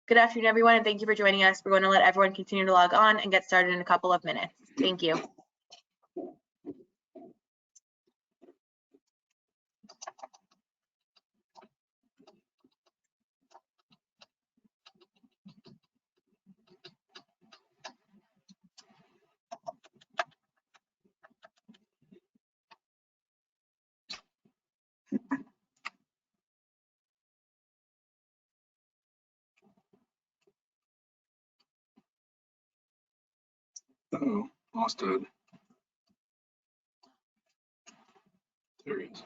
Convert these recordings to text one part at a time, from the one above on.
Good afternoon, everyone, and thank you for joining us. We're going to let everyone continue to log on and get started in a couple of minutes. Thank you. Uh-oh, lost it. There he is.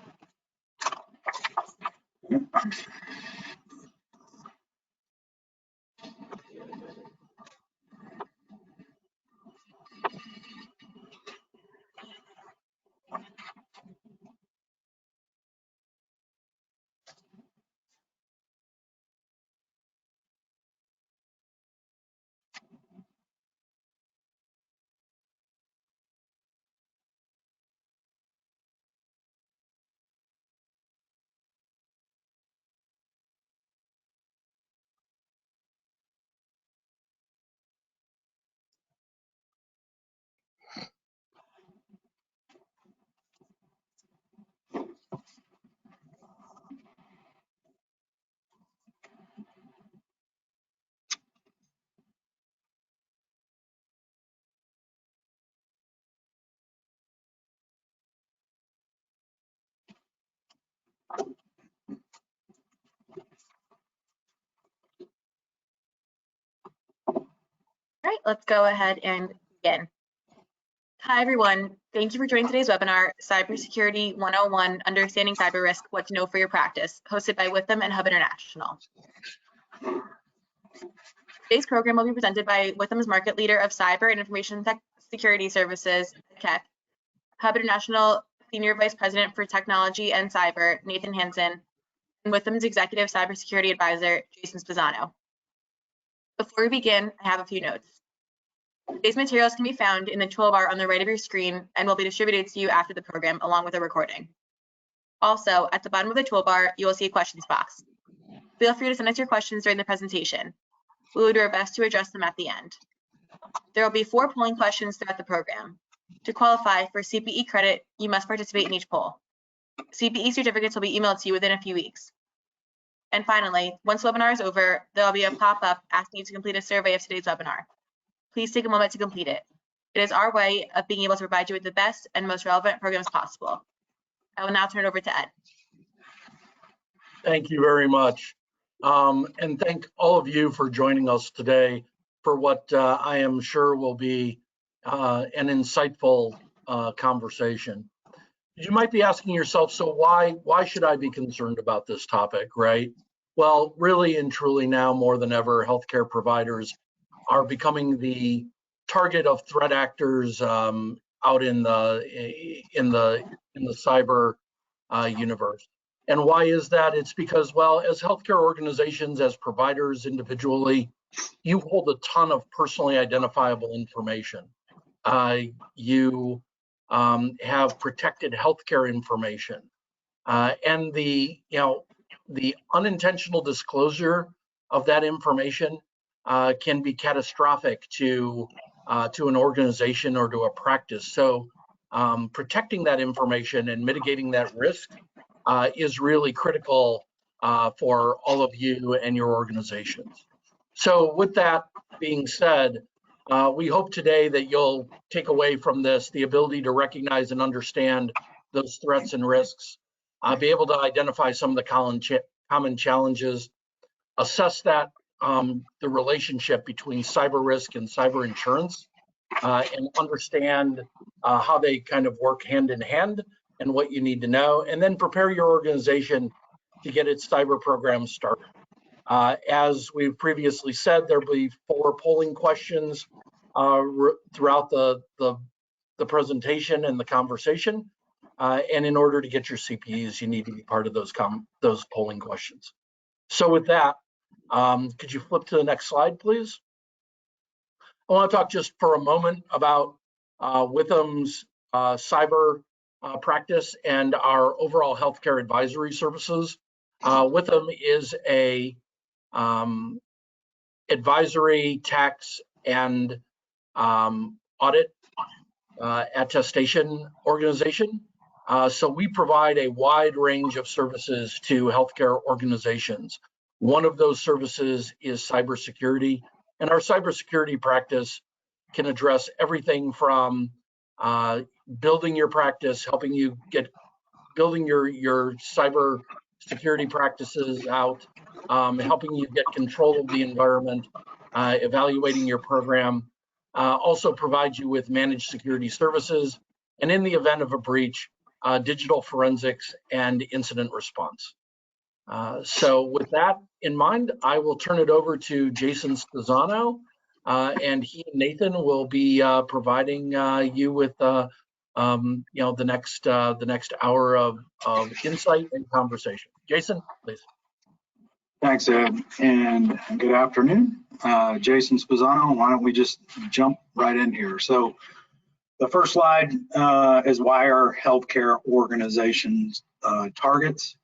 All right, let's go ahead and begin. Hi, everyone. Thank you for joining today's webinar, Cybersecurity 101, Understanding Cyber Risk, What to Know for Your Practice, hosted by Withum and Hub International. Today's program will be presented by Withum's market leader of cyber and information security services, Keck, Hub International Senior Vice President for Technology and Cyber, Nathan Hansen, and Withum's Executive Cybersecurity Advisor, Jason Spezzano. Before we begin, I have a few notes. Today's materials can be found in the toolbar on the right of your screen and will be distributed to you after the program along with a recording. Also, at the bottom of the toolbar, you will see a questions box. Feel free to send us your questions during the presentation. We will do our best to address them at the end. There will be 4 polling questions throughout the program. To qualify for CPE credit, you must participate in each poll. CPE certificates will be emailed to you within a few weeks. And finally, once the webinar is over, there will be a pop-up asking you to complete a survey of today's webinar. Please take a moment to complete it. It is our way of being able to provide you with the best and most relevant programs possible. I will now turn it over to Ed. Thank you very much. And thank all of you for joining us today for what I am sure will be an insightful conversation. You might be asking yourself, so why should I be concerned about this topic, right? Well, really and truly now more than ever, healthcare providers are becoming the target of threat actors out in the cyber universe. And why is that? It's because, well, as healthcare organizations, as providers individually, you hold a ton of personally identifiable information. You have protected healthcare information, and the unintentional disclosure of that information can be catastrophic to an organization or to a practice. So protecting that information and mitigating that risk is really critical for all of you and your organizations. So with that being said, we hope today that you'll take away from this the ability to recognize and understand those threats and risks, be able to identify some of the common challenges, assess that the relationship between cyber risk and cyber insurance, and understand how they kind of work hand in hand and what you need to know, and then prepare your organization to get its cyber program started. As we've previously said, there'll be 4 polling questions throughout the presentation and the conversation. And in order to get your CPEs, you need to be part of those polling questions. So with that, could you flip to the next slide, please? I want to talk just for a moment about Withum's cyber practice and our overall healthcare advisory services. Withum is a advisory, tax, and audit attestation organization. So we provide a wide range of services to healthcare organizations. One of those services is cybersecurity, and our cybersecurity practice can address everything from building your practice, helping you building your cyber security practices out, helping you get control of the environment, evaluating your program, also provides you with managed security services, and in the event of a breach, digital forensics and incident response. So with that in mind, I will turn it over to Jason Spezzano, and he and Nathan will be providing you with the next hour of insight and conversation. Jason, please. Thanks, Ed, and good afternoon. Jason Spezzano, why don't we just jump right in here? So the first slide is why our healthcare organizations targets.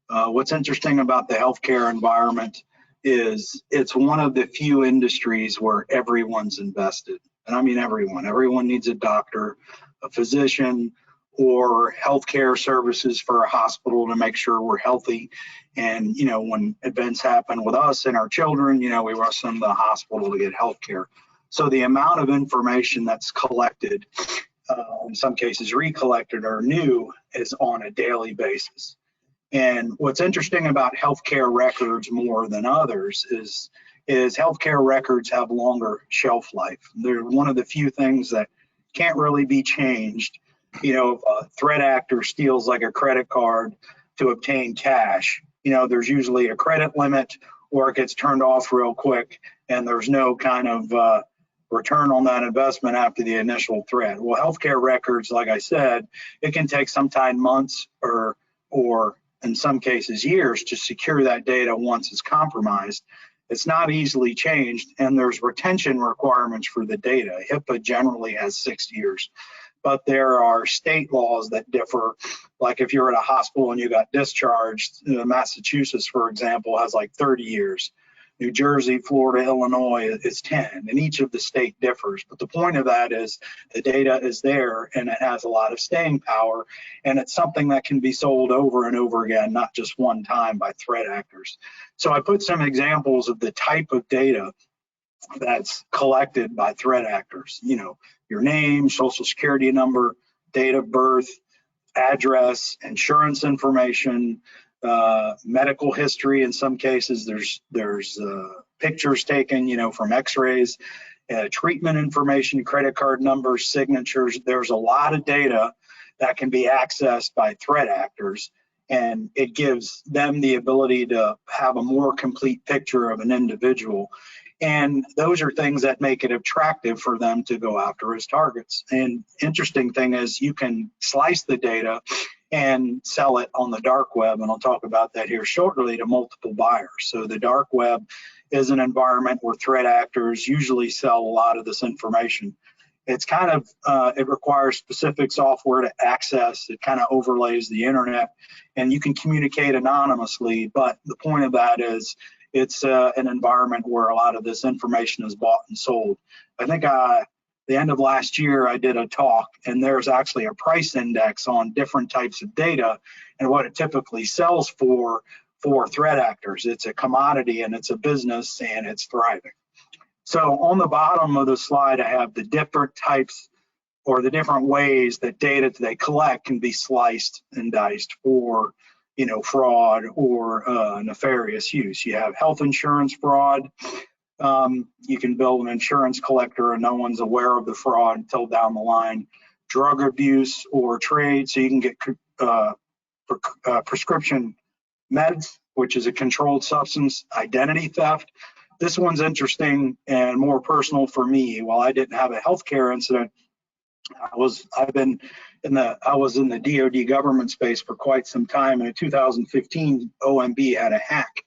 What's interesting about the healthcare environment is it's one of the few industries where everyone's invested. And I mean everyone. Everyone needs a doctor, a physician, or healthcare services for a hospital to make sure we're healthy. And, when events happen with us and our children, we rush them to the hospital to get healthcare. So the amount of information that's collected, in some cases recollected or new, is on a daily basis. And what's interesting about healthcare records more than others is healthcare records have longer shelf life. They're one of the few things that can't really be changed. If a threat actor steals like a credit card to obtain cash, there's usually a credit limit or it gets turned off real quick and there's no kind of return on that investment after the initial threat. Well, healthcare records, like I said, it can take sometimes months or in some cases years to secure that data once it's compromised. It's not easily changed, and there's retention requirements for the data. HIPAA generally has 6 years, but there are state laws that differ. Like if you're at a hospital and you got discharged, Massachusetts, for example, has like 30 years. New Jersey, Florida, Illinois is 10, and each of the state differs. But the point of that is the data is there and it has a lot of staying power, and it's something that can be sold over and over again, not just one time by threat actors. So I put some examples of the type of data that's collected by threat actors. Your name, social security number, date of birth, address, insurance information, medical history. In some cases, there's pictures taken, from x-rays, treatment information, credit card numbers, signatures. There's a lot of data that can be accessed by threat actors, and it gives them the ability to have a more complete picture of an individual. And those are things that make it attractive for them to go after as targets. And interesting thing is you can slice the data and sell it on the dark web, and I'll talk about that here shortly, to multiple buyers. So the dark web is an environment where threat actors usually sell a lot of this information. It's kind of, it requires specific software to access. It kind of overlays the internet, and you can communicate anonymously, but the point of that is it's an environment where a lot of this information is bought and sold. I think the end of last year, I did a talk, and there's actually a price index on different types of data and what it typically sells for threat actors. It's a commodity and it's a business and it's thriving. So on the bottom of the slide, I have the different types or the different ways that data they collect can be sliced and diced for, fraud or nefarious use. You have health insurance fraud. You can build an insurance collector and no one's aware of the fraud until down the line. Drug abuse or trade, so you can get prescription meds, which is a controlled substance. Identity theft. This one's interesting and more personal for me. While I didn't have a healthcare incident, I was in the DoD government space for quite some time. And in 2015, OMB had a hack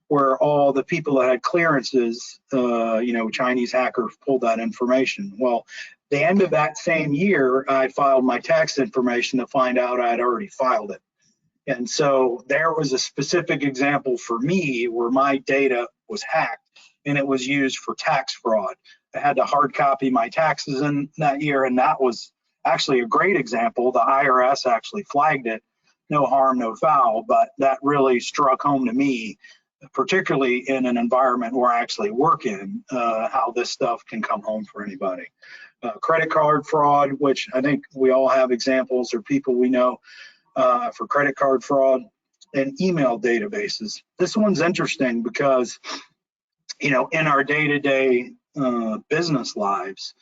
where all the people that had clearances, Chinese hackers pulled that information. Well, the end of that same year, I filed my tax information to find out I had already filed it. And so there was a specific example for me where my data was hacked and it was used for tax fraud. I had to hard copy my taxes in that year, and that was actually a great example. The IRS actually flagged it, no harm, no foul, but that really struck home to me, particularly in an environment where I actually work in, how this stuff can come home for anybody. Credit card fraud, which I think we all have examples or people we know for credit card fraud, and email databases. This one's interesting because, you know, in our day-to-day business lives,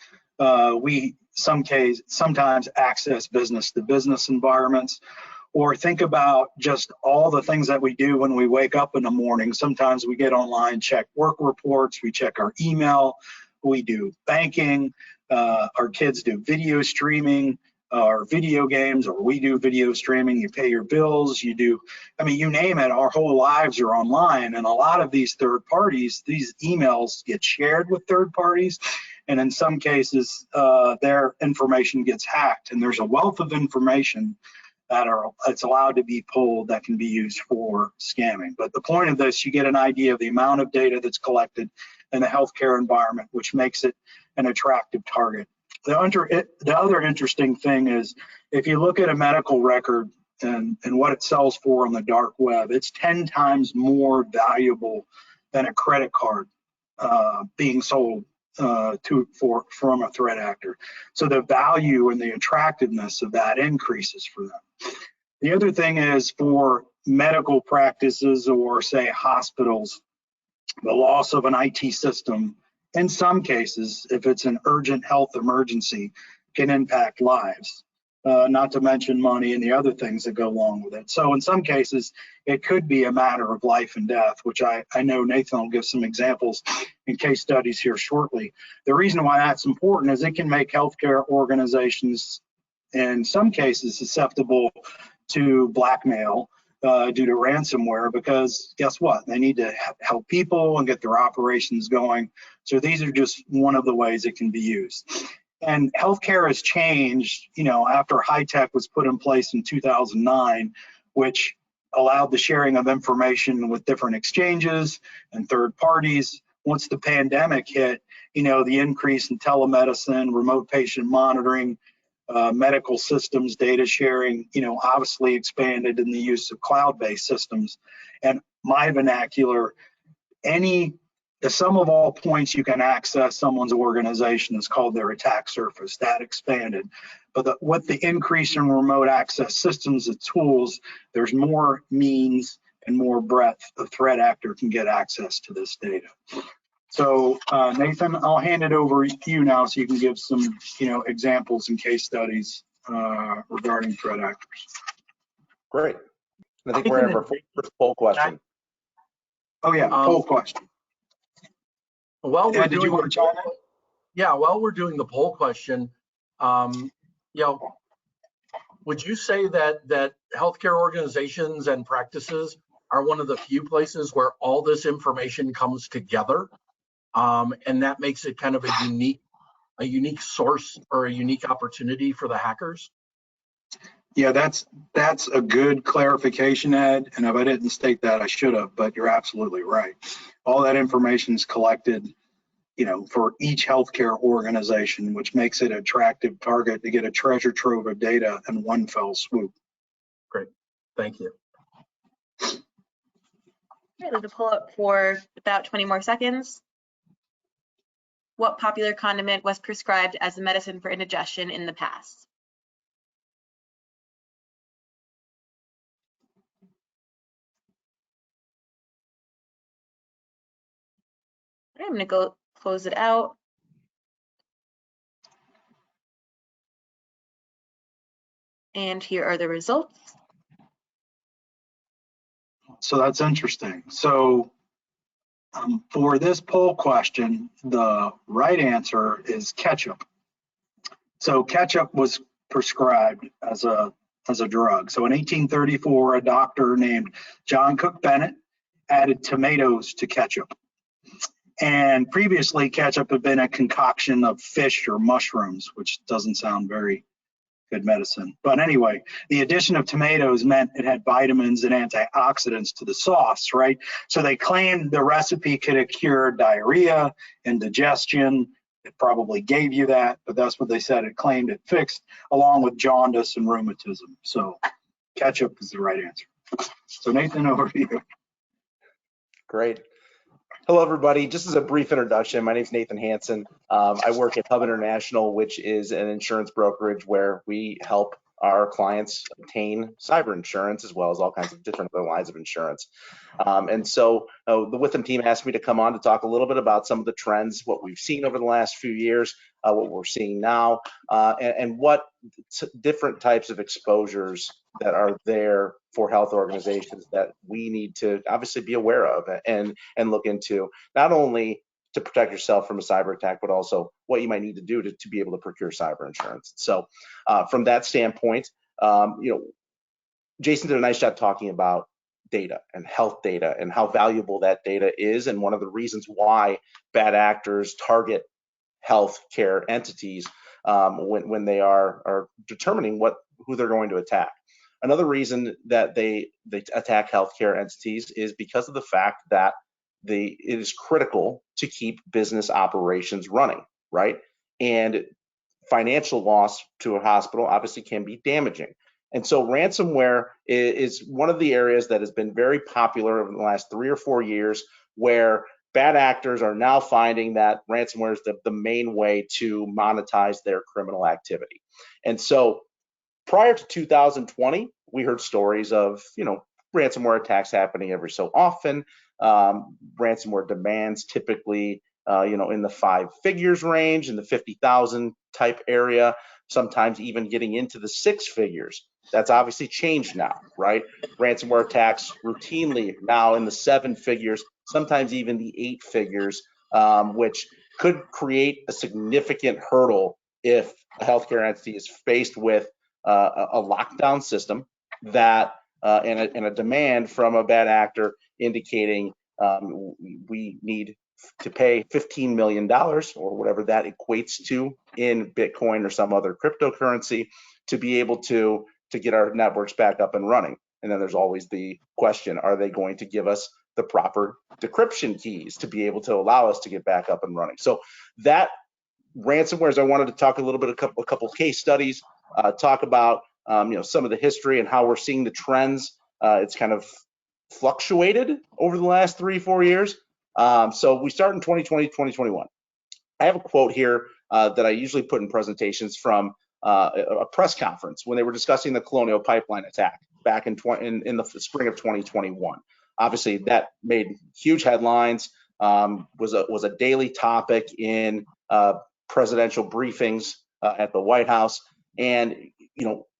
we sometimes access business-to-business environments, or think about just all the things that we do when we wake up in the morning. Sometimes we get online, check work reports, we check our email, we do banking, our kids do video streaming, or video games, or we do video streaming, you pay your bills, you do, I mean, you name it, our whole lives are online. And a lot of these third parties, these emails get shared with third parties. And in some cases, their information gets hacked. And there's a wealth of information that it's allowed to be pulled that can be used for scamming. But the point of this, you get an idea of the amount of data that's collected in the healthcare environment, which makes it an attractive target. The other interesting thing is, if you look at a medical record and what it sells for on the dark web, it's 10 times more valuable than a credit card being sold from a threat actor. So the value and the attractiveness of that increases for them. The other thing is, for medical practices or say hospitals, the loss of an IT system, in some cases, if it's an urgent health emergency, can impact lives, not to mention money and the other things that go along with it. So in some cases, it could be a matter of life and death, which I know Nathan will give some examples in case studies here shortly. The reason why that's important is it can make healthcare organizations, in some cases, susceptible to blackmail due to ransomware, because guess what? They need to help people and get their operations going. So these are just one of the ways it can be used. And healthcare has changed, you know, after high-tech was put in place in 2009, which allowed the sharing of information with different exchanges and third parties. Once the pandemic hit, you know, the increase in telemedicine, remote patient monitoring, medical systems, data sharing, you know, obviously expanded in the use of cloud-based systems. And my vernacular, the sum of all points you can access someone's organization is called their attack surface. That expanded. But with the increase in remote access systems and tools, there's more means and more breadth a threat actor can get access to this data. So Nathan, I'll hand it over to you now so you can give some, you know, examples and case studies regarding threat actors. Great. I think we're in our first poll question. Oh yeah, poll question. While we're Did you want to chime in? Yeah, while we're doing the poll question, you know, would you say that healthcare organizations and practices are one of the few places where all this information comes together, and that makes it kind of a unique source or a unique opportunity for the hackers? Yeah, that's a good clarification, Ed. And if I didn't state that, I should have, but you're absolutely right. All that information is collected, you know, for each healthcare organization, which makes it an attractive target to get a treasure trove of data in one fell swoop. Great, thank you. Okay, let me pull up for about 20 more seconds. What popular condiment was prescribed as a medicine for indigestion in the past? I'm going to go close it out. And here are the results. So that's interesting. So for this poll question, the right answer is ketchup. So ketchup was prescribed as a drug. So in 1834, a doctor named John Cook Bennett added tomatoes to ketchup. And previously, ketchup had been a concoction of fish or mushrooms, which doesn't sound very good medicine. But anyway, the addition of tomatoes meant it had vitamins and antioxidants to the sauce, right? So they claimed the recipe could have cured diarrhea, indigestion. It probably gave you that, but that's what they said. It claimed it fixed, along with jaundice and rheumatism. So ketchup is the right answer. So Nathan, over to you. Great. Hello, everybody. Just as a brief introduction, my name is Nathan Hansen. I work at Hub International, which is an insurance brokerage where we help our clients obtain cyber insurance as well as all kinds of different other lines of insurance. And so the Withum team asked me to come on to talk a little bit about some of the trends, what we've seen over the last few years, what we're seeing now, and what different types of exposures that are there for health organizations that we need to obviously be aware of and look into, not only to protect yourself from a cyber attack, but also what you might need to do to be able to procure cyber insurance. So from that standpoint, Jason did a nice job talking about data and health data and how valuable that data is, and one of the reasons why bad actors target healthcare entities when they are determining who they're going to attack. Another reason that they attack healthcare entities is because of the fact that it is critical to keep business operations running, right? And financial loss to a hospital obviously can be damaging. And so ransomware is one of the areas that has been very popular over the last 3 or 4 years, where bad actors are now finding that ransomware is the main way to monetize their criminal activity. And so prior to 2020, we heard stories of, ransomware attacks happening every so often. Ransomware demands typically, in the 5 figures range, in the 50,000 type area, sometimes even getting into the 6 figures. That's obviously changed now, right? Ransomware attacks routinely now in the 7 figures, sometimes even the 8 figures, which could create a significant hurdle if a healthcare entity is faced with a lockdown system that and a demand from a bad actor indicating we need to pay $15 million or whatever that equates to in Bitcoin or some other cryptocurrency to be able to get our networks back up and running. And then there's always the question, are they going to give us the proper decryption keys to be able to allow us to get back up and running? So that ransomwares, I wanted to talk a little bit, a couple case studies, talk about some of the history and how we're seeing the trends. It's kind of fluctuated over the last 3-4 years. So we start in 2020, 2021. I have a quote here that I usually put in presentations from a press conference when they were discussing the Colonial Pipeline attack back in the spring of 2021. Obviously, that made huge headlines. Was a daily topic in presidential briefings at the White House, and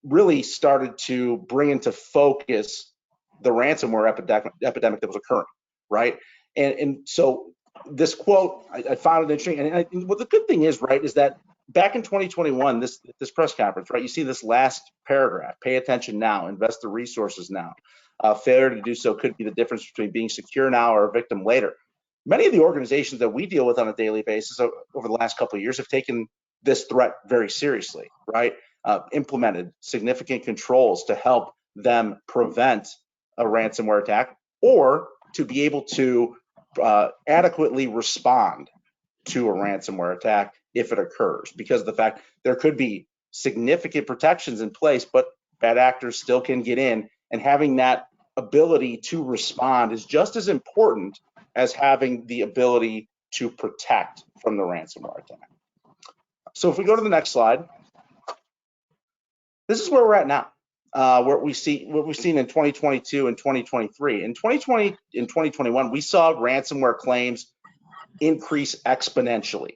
really started to bring into focus the ransomware epidemic that was occurring, right? And so this quote, I found it interesting. And what the good thing is, right, is that back in 2021, this press conference, right, you see this last paragraph: pay attention now, invest the resources now. Failure to do so could be the difference between being secure now or a victim later. Many of the organizations that we deal with on a daily basis over the last couple of years have taken this threat very seriously, right? Implemented significant controls to help them prevent a ransomware attack, or to be able to adequately respond to a ransomware attack if it occurs, because of the fact there could be significant protections in place, but bad actors still can get in, and having that ability to respond is just as important as having the ability to protect from the ransomware attack. So if we go to the next slide, this is where we're at now. What we've seen in 2022 and 2023. In 2020 and 2021, we saw ransomware claims increase exponentially,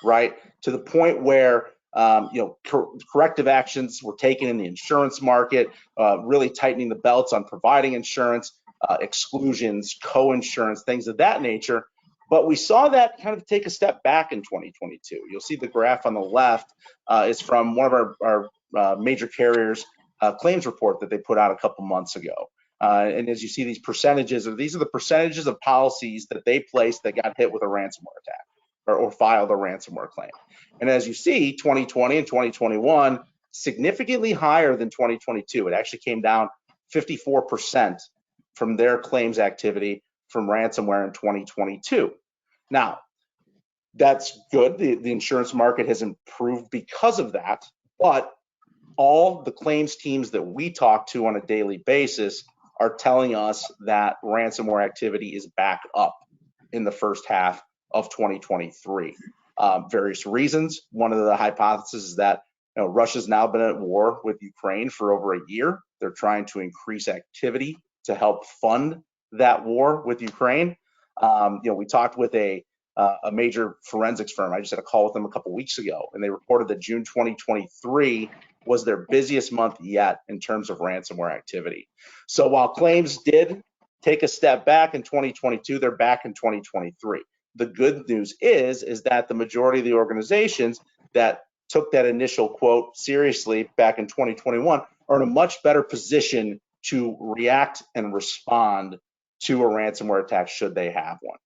right? To the point where corrective actions were taken in the insurance market, really tightening the belts on providing insurance, exclusions, co-insurance, things of that nature. But we saw that kind of take a step back in 2022. You'll see the graph on the left is from one of our major carriers' claims report that they put out a couple months ago. And as you see these percentages, these are the percentages of policies that they placed that got hit with a ransomware attack or filed a ransomware claim. And as you see, 2020 and 2021 significantly higher than 2022. It actually came down 54% from their claims activity from ransomware in 2022. Now, that's good. The insurance market has improved because of that, but all the claims teams that we talk to on a daily basis are telling us that ransomware activity is back up in the first half of 2023. Various reasons. One of the hypotheses is that Russia's now been at war with Ukraine for over a year. They're trying to increase activity to help fund that war with Ukraine. We talked with a major forensics firm. I just had a call with them a couple weeks ago, and they reported that June 2023 was their busiest month yet in terms of ransomware activity. So while claims did take a step back in 2022, they're back in 2023. The good news is that the majority of the organizations that took that initial quote seriously back in 2021 are in a much better position to react and respond to a ransomware attack should they have one.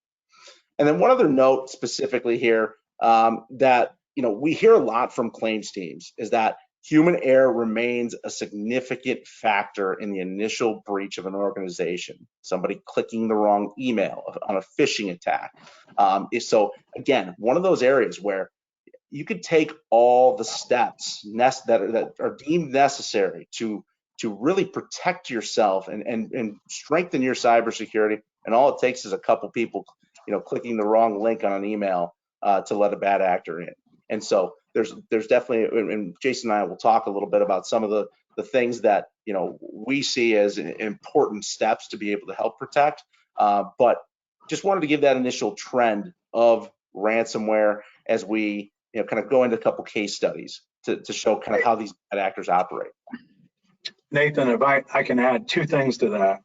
And then one other note specifically here that we hear a lot from claims teams is that human error remains a significant factor in the initial breach of an organization. Somebody clicking the wrong email on a phishing attack. So again, one of those areas where you could take all the steps that are deemed necessary to really protect yourself and strengthen your cybersecurity, and all it takes is a couple people clicking the wrong link on an email to let a bad actor in. And so there's definitely, and Jason and I will talk a little bit about some of the things that we see as important steps to be able to help protect. But just wanted to give that initial trend of ransomware as we kind of go into a couple case studies to show kind of how these bad actors operate. Nathan, if I can add two things to that.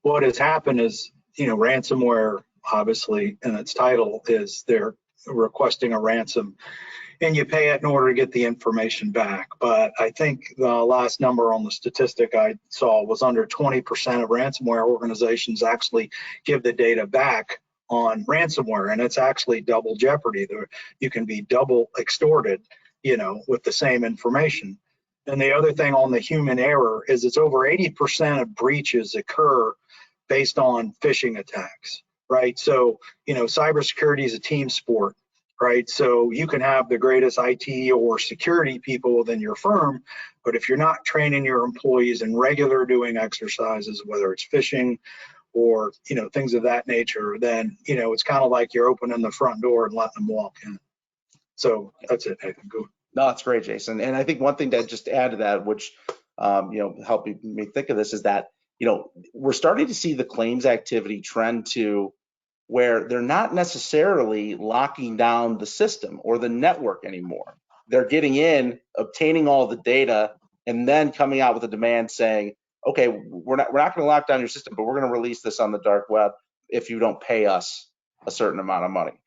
What has happened is, ransomware, obviously, in its title is they're requesting a ransom and you pay it in order to get the information back. But I think the last number on the statistic I saw was under 20% of ransomware organizations actually give the data back on ransomware, and it's actually double jeopardy. You can be double extorted, with the same information. And the other thing on the human error is it's over 80% of breaches occur based on phishing attacks, right? So, cybersecurity is a team sport, right? So you can have the greatest IT or security people within your firm, but if you're not training your employees in regular doing exercises, whether it's phishing or, things of that nature, then, it's kind of like you're opening the front door and letting them walk in. So that's it, Nathan. Go. No, that's great, Jason. And I think one thing to just add to that, which helped me think of this, is that we're starting to see the claims activity trend to where they're not necessarily locking down the system or the network anymore. They're getting in, obtaining all the data, and then coming out with a demand saying, okay, we're not going to lock down your system, but we're going to release this on the dark web if you don't pay us a certain amount of money.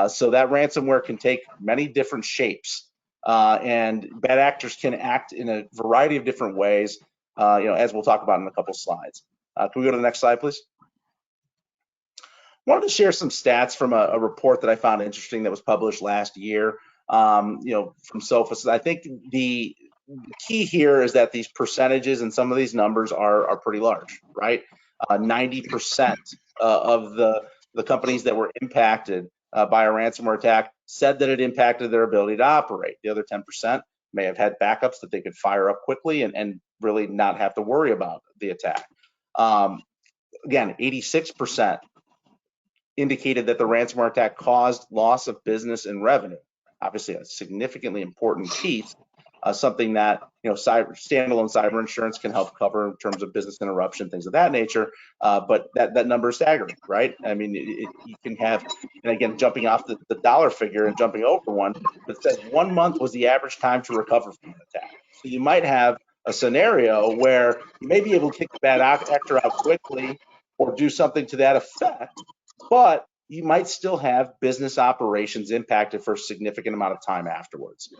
So that ransomware can take many different shapes, and bad actors can act in a variety of different ways, as we'll talk about in a couple slides. Can we go to the next slide, please? Wanted to share some stats from a report that I found interesting that was published last year, from SOFA. So I think the key here is that these percentages and some of these numbers are pretty large, right? 90% of the companies that were impacted by a ransomware attack said that it impacted their ability to operate. The other 10% may have had backups that they could fire up quickly and really not have to worry about the attack. Again, 86% indicated that the ransomware attack caused loss of business and revenue. Obviously, a significantly important piece, something that standalone cyber insurance can help cover in terms of business interruption, things of that nature. But that number is staggering, right? I mean, you can have, and again, jumping off the dollar figure and jumping over one, that says 1 month was the average time to recover from an attack. So you might have a scenario where you may be able to kick the bad actor out quickly or do something to that effect, but you might still have business operations impacted for a significant amount of time afterwards.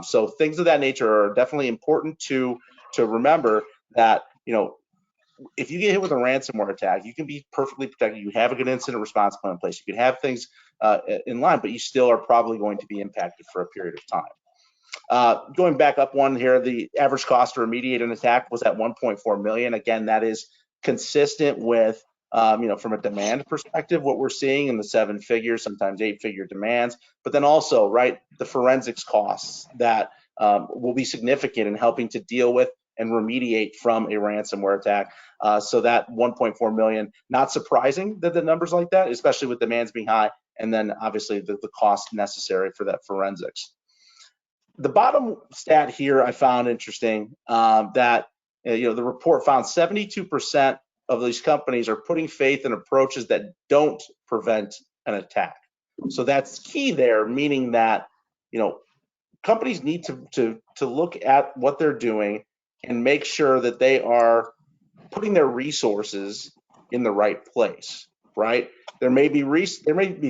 So things of that nature are definitely important to remember that, if you get hit with a ransomware attack, you can be perfectly protected. You have a good incident response plan in place. You can have things in line, but you still are probably going to be impacted for a period of time. Going back up one here, the average cost to remediate an attack was at 1.4 million. Again, that is consistent with, from a demand perspective, what we're seeing in the 7-figure, sometimes 8-figure demands, but then also, right, the forensics costs that will be significant in helping to deal with and remediate from a ransomware attack. So that 1.4 million, not surprising that the numbers like that, especially with demands being high, and then obviously the cost necessary for that forensics. The bottom stat here I found interesting, that the report found 72% of these companies are putting faith in approaches that don't prevent an attack. So that's key there, meaning that companies need to look at what they're doing and make sure that they are putting their resources in the right place, right? There may be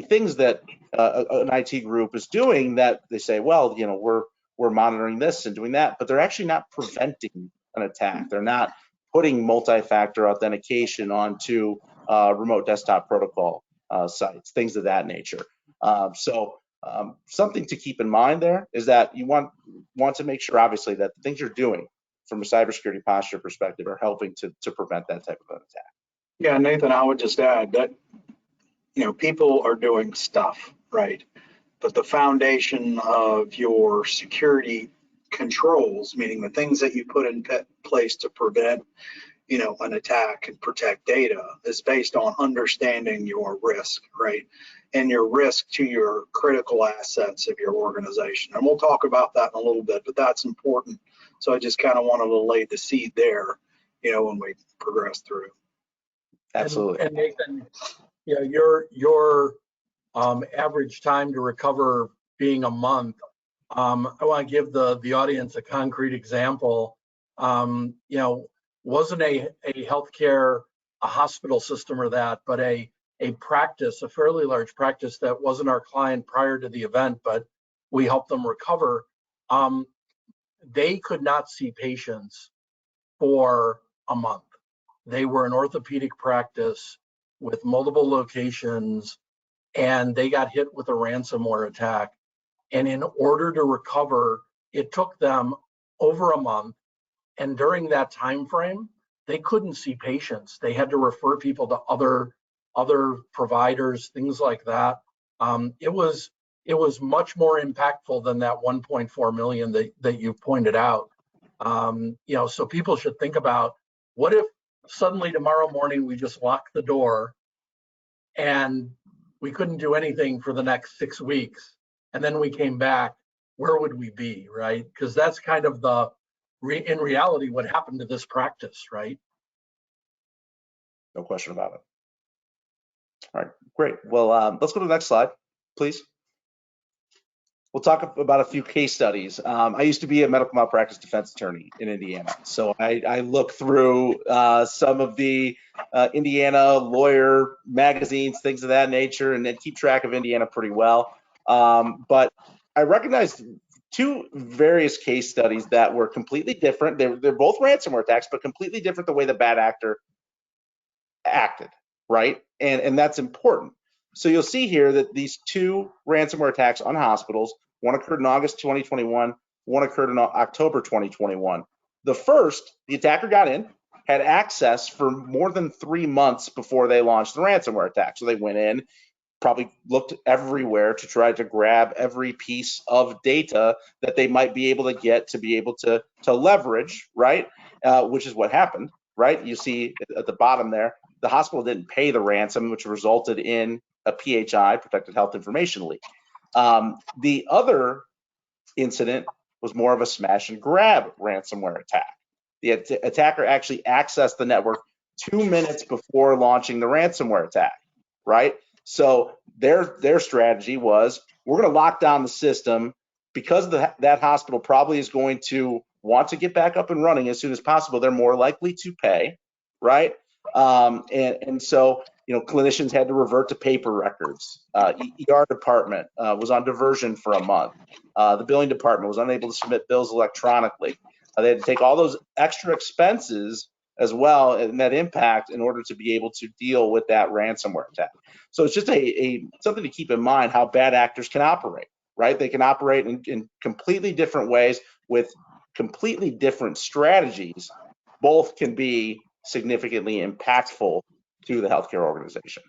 things that an IT group is doing that they say, well, we're monitoring this and doing that, but they're actually not preventing an attack. They're not putting multi-factor authentication onto remote desktop protocol sites, things of that nature. Something to keep in mind there is that you want to make sure, obviously, that the things you're doing from a cybersecurity posture perspective are helping to prevent that type of an attack. Yeah, Nathan, I would just add that, people are doing stuff, right? But the foundation of your security controls, meaning the things that you put in place to prevent, an attack and protect data, is based on understanding your risk, right? And your risk to your critical assets of your organization. And we'll talk about that in a little bit, but that's important. So I just kind of wanted to lay the seed there, when we progress through. Absolutely. And Nathan, your average time to recover being a month. I want to give the audience a concrete example. Wasn't a healthcare, a hospital system or that, but a practice, a fairly large practice that wasn't our client prior to the event, but we helped them recover. They could not see patients for a month. They were an orthopedic practice with multiple locations, and they got hit with a ransomware attack. And in order to recover, it took them over a month. And during that time frame, they couldn't see patients. They had to refer people to other providers, things like that. It was much more impactful than that 1.4 million that you pointed out. So people should think about, what if suddenly tomorrow morning we just locked the door and we couldn't do anything for the next 6 weeks, and then we came back, where would we be, right? Because that's kind of in reality what happened to this practice, right? No question about it. All right, great. Well, let's go to the next slide, please. We'll talk about a few case studies. I used to be a medical malpractice defense attorney in Indiana. So I look through some of the Indiana lawyer magazines, things of that nature, and then keep track of Indiana pretty well. But I recognized two various case studies that were completely different. They're both ransomware attacks, but completely different the way the bad actor acted, right? And that's important. So you'll see here that these two ransomware attacks on hospitals, one occurred in August 2021, one occurred in October 2021. The first, the attacker got in, had access for more than 3 months before they launched the ransomware attack. So they went in, probably looked everywhere to try to grab every piece of data that they might be able to get to be able to leverage, right? Which is what happened, right? You see at the bottom there, the hospital didn't pay the ransom, which resulted in a PHI, protected health information leak. The other incident was more of a smash and grab ransomware attack. The attacker actually accessed the network 2 minutes before launching the ransomware attack, right? So their strategy was, we're going to lock down the system because that hospital probably is going to want to get back up and running as soon as possible. They're more likely to pay, right? And so, clinicians had to revert to paper records. ER department was on diversion for a month. The billing department was unable to submit bills electronically. They had to take all those extra expenses as well, and that impact, in order to be able to deal with that ransomware attack. So it's just something to keep in mind, how bad actors can operate, right? They can operate in completely different ways with completely different strategies. Both can be significantly impactful to the healthcare organization,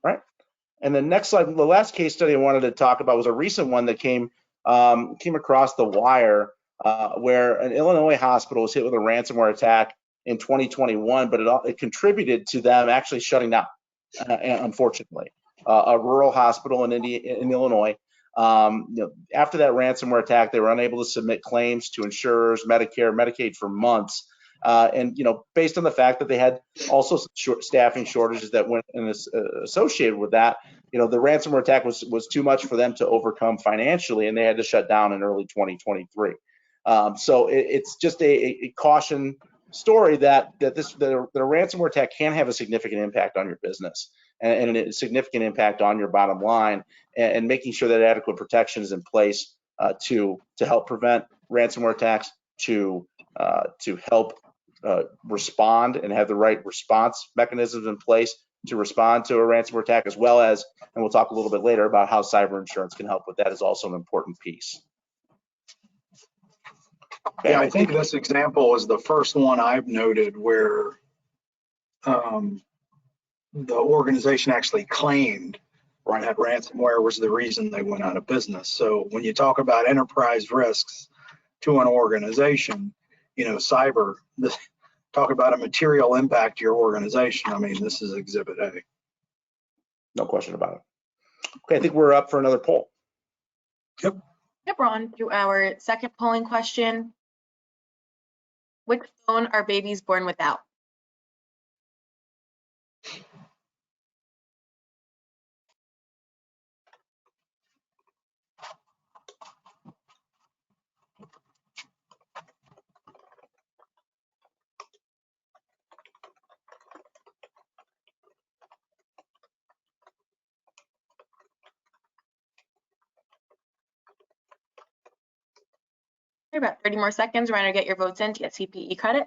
right? And the next slide, the last case study I wanted to talk about was a recent one that came across the wire, where an Illinois hospital was hit with a ransomware attack in 2021, but it contributed to them actually shutting down, unfortunately. A rural hospital in Illinois. After that ransomware attack, they were unable to submit claims to insurers, Medicare, Medicaid for months. And based on the fact that they had also staffing shortages that went associated with that, the ransomware attack was too much for them to overcome financially, and they had to shut down in early 2023. So it's just a caution story that the ransomware attack can have a significant impact on your business and a significant impact on your bottom line, and making sure that adequate protection is in place to help prevent ransomware attacks, to help respond and have the right response mechanisms in place to respond to a ransomware attack, as well as, and we'll talk a little bit later about how cyber insurance can help with that, is also an important piece. Okay, yeah, I think this example is the first one I've noted where the organization actually claimed that ransomware was the reason they went out of business. So when you talk about enterprise risks to an organization, cyber, talk about a material impact to your organization. I mean, this is Exhibit A. No question about it. Okay, I think we're up for another poll. Yep, we're on to our second polling question. Which phone are babies born without? About 30 more seconds. We're going to get your votes in to get CPE credit.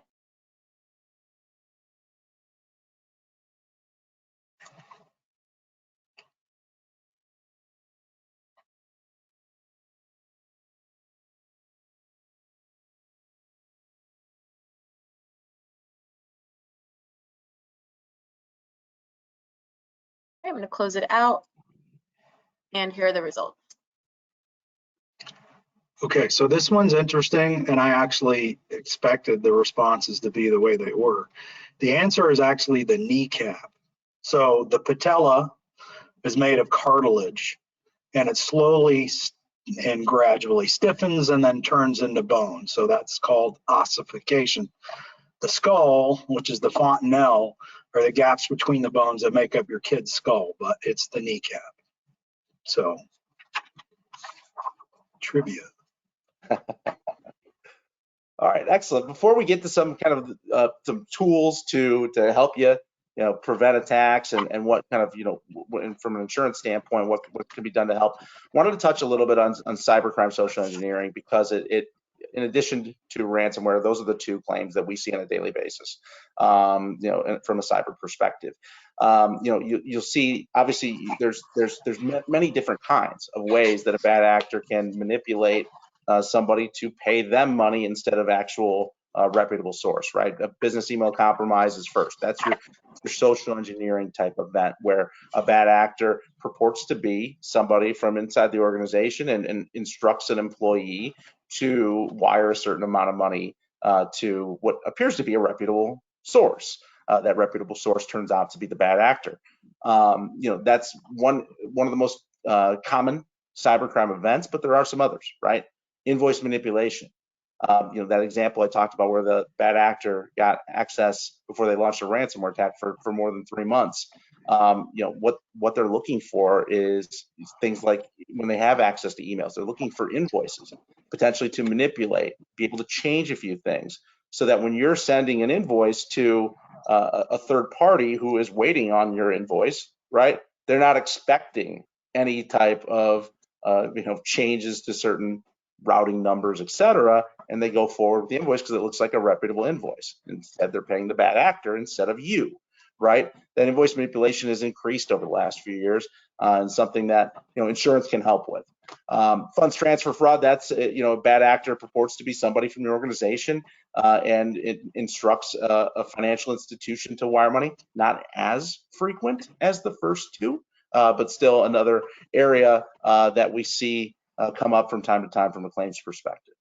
Okay, I'm going to close it out. And here are the results. Okay, so this one's interesting, and I actually expected the responses to be the way they were. The answer is actually the kneecap. So the patella is made of cartilage, and it slowly and gradually stiffens and then turns into bone. So that's called ossification. The skull, which is the fontanelle, are the gaps between the bones that make up your kid's skull, but it's the kneecap. So, trivia. All right, excellent. Before we get to some kind of some tools to help you, prevent attacks and what kind of, from an insurance standpoint, what can be done to help, I wanted to touch a little bit on cybercrime social engineering, because it in addition to ransomware, those are the two claims that we see on a daily basis, from a cyber perspective. You'll see, obviously, there's many different kinds of ways that a bad actor can manipulate somebody to pay them money instead of actual reputable source, right? A business email compromise is first. That's your social engineering type event, where a bad actor purports to be somebody from inside the organization and instructs an employee to wire a certain amount of money to what appears to be a reputable source. That reputable source turns out to be the bad actor. That's one of the most common cybercrime events, but there are some others, right? Invoice manipulation. That example I talked about, where the bad actor got access before they launched a ransomware attack for more than 3 months. What they're looking for is things like, when they have access to emails, they're looking for invoices, potentially to manipulate, be able to change a few things, so that when you're sending an invoice to a third party who is waiting on your invoice, right? They're not expecting any type of changes to certain routing numbers, etc., and they go forward with the invoice because it looks like a reputable invoice. Instead, they're paying the bad actor instead of you, right? That invoice manipulation has increased over the last few years, and something that insurance can help with. Funds transfer fraud, that's a bad actor purports to be somebody from your organization, and it instructs a financial institution to wire money. Not as frequent as the first two, but still another area that we see come up from time to time from a claims perspective.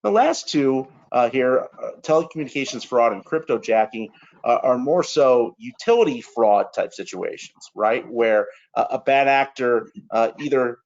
The last two here, telecommunications fraud and cryptojacking, are more so utility fraud type situations, right? Where a bad actor either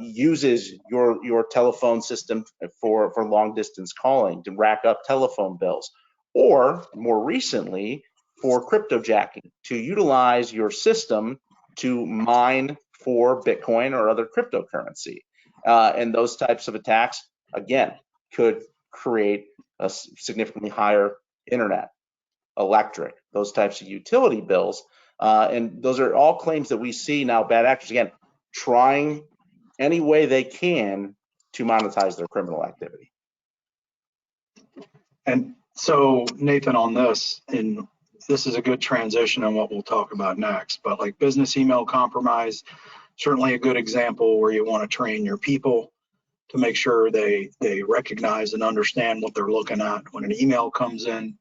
uses your telephone system for long distance calling to rack up telephone bills, or more recently for cryptojacking, to utilize your system to mine for Bitcoin or other cryptocurrency. And those types of attacks, again, could create a significantly higher internet, electric, those types of utility bills. And those are all claims that we see now bad actors, again, trying any way they can to monetize their criminal activity. And so, Nathan, on this, and this is a good transition on what we'll talk about next, but like business email compromise, certainly a good example where you want to train your people to make sure they recognize and understand what they're looking at when an email comes in,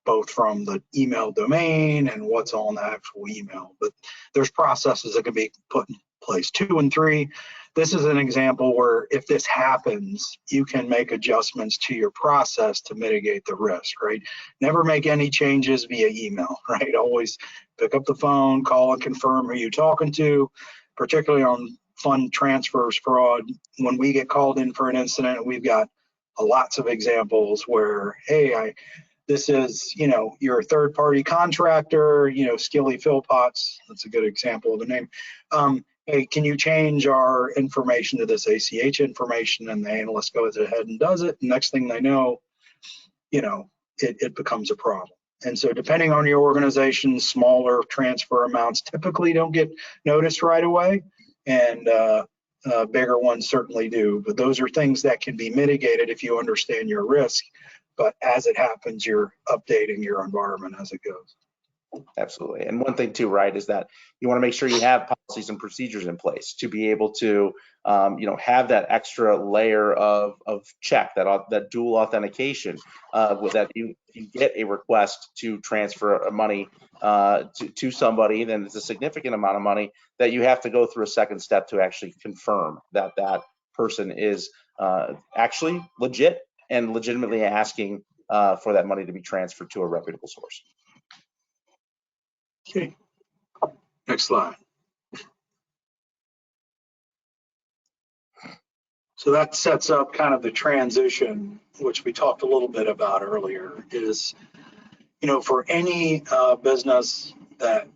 both from the email domain and what's on the actual email. But there's processes that can be put in place. 2 and 3, this is an example where if this happens, you can make adjustments to your process to mitigate the risk, right? Never make any changes via email, right? Always pick up the phone, call and confirm who you're talking to, particularly on fund transfers fraud. When we get called in for an incident, we've got lots of examples where, hey, this is, you're a third-party contractor, Skilly Philpotts, that's a good example of the name. Hey, can you change our information to this ACH information? And the analyst goes ahead and does it. Next thing they know, it becomes a problem. And so depending on your organization, smaller transfer amounts typically don't get noticed right away, and bigger ones certainly do. But those are things that can be mitigated if you understand your risk. But as it happens, you're updating your environment as it goes. Absolutely. And one thing too, right, is that you want to make sure you have policies and procedures in place to be able to, have that extra layer of check, that dual authentication, with that you get a request to transfer money to somebody, then it's a significant amount of money that you have to go through a second step to actually confirm that that person is actually legit and legitimately asking for that money to be transferred to a reputable source. Okay, next slide. So that sets up kind of the transition, which we talked a little bit about earlier, is, for any business that